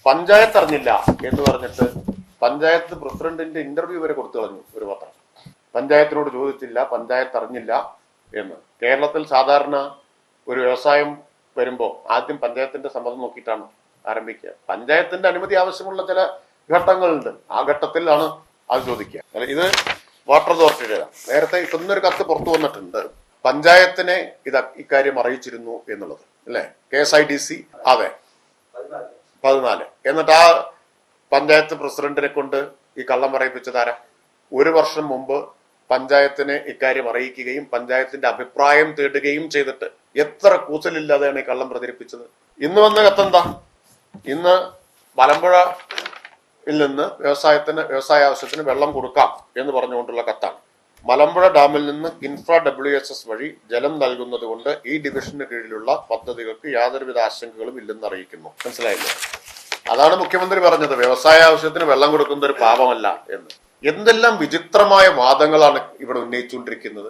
പഞ്ചായത്ത് അറിഞ്ഞില്ല എന്ന് പറഞ്ഞിട്ട് പഞ്ചായത്ത് പ്രസിഡന്റിന്റെ ഇന്റർവ്യൂ വരെ കൊടുത്തു കളഞ്ഞു ഒരു പത്രം. പഞ്ചായത്തിനോട് ചോദിച്ചില്ല, പഞ്ചായത്ത് അറിഞ്ഞില്ല എന്ന്. കേരളത്തിൽ സാധാരണ ഒരു വ്യവസായം വരുമ്പോൾ ആദ്യം പഞ്ചായത്തിന്റെ സമ്മതം നോക്കിയിട്ടാണ് ആരംഭിക്കുക. പഞ്ചായത്തിന്റെ അനുമതി ആവശ്യമുള്ള ചില ഘട്ടങ്ങളുണ്ട്, ആ ഘട്ടത്തിലാണ് അത് ചോദിക്കുക. ഇത് വാട്ടർ അതോറിറ്റിയുടെ നേരത്തെ ഇന്നൊരു കത്ത് പുറത്തു വന്നിട്ടുണ്ട്, പഞ്ചായത്തിനെ ഇക്കാര്യം അറിയിച്ചിരുന്നു എന്നുള്ളത് അല്ലെ. KSIDC അതെ 14. എന്നിട്ട് ആ പഞ്ചായത്ത് പ്രസിഡന്റിനെ കൊണ്ട് ഈ കള്ളം പറയിപ്പിച്ചതാരാ? ഒരു വർഷം മുമ്പ് പഞ്ചായത്തിനെ ഇക്കാര്യം അറിയിക്കുകയും പഞ്ചായത്തിന്റെ അഭിപ്രായം തേടുകയും ചെയ്തിട്ട് എത്ര കൂസലില്ലാതെയാണ് ഈ കള്ളം പ്രചരിപ്പിച്ചത്. ഇന്ന് വന്ന കത്തെന്താ? ഇന്ന് മലമ്പുഴയിൽ നിന്ന് വ്യവസായ ആവശ്യത്തിന് വെള്ളം കൊടുക്കാം എന്ന് പറഞ്ഞുകൊണ്ടുള്ള കത്താണ്. മലമ്പുഴ ഡാമിൽ നിന്ന് കിൻഫ്ര WHS വഴി ജലം നൽകുന്നത് കൊണ്ട് ഈ ഡിവിഷന് കീഴിലുള്ള പദ്ധതികൾക്ക് യാതൊരുവിധ ആശങ്കകളും ഇല്ലെന്ന് അറിയിക്കുന്നു. മനസ്സിലായില്ലേ? അതാണ് മുഖ്യമന്ത്രി പറഞ്ഞത്, വ്യവസായ ആവശ്യത്തിന് വെള്ളം കൊടുക്കുന്നത് ഒരു പാപമല്ല എന്ന്. എന്തെല്ലാം വിചിത്രമായ വാദങ്ങളാണ് ഇവിടെ ഉന്നയിച്ചുകൊണ്ടിരിക്കുന്നത്.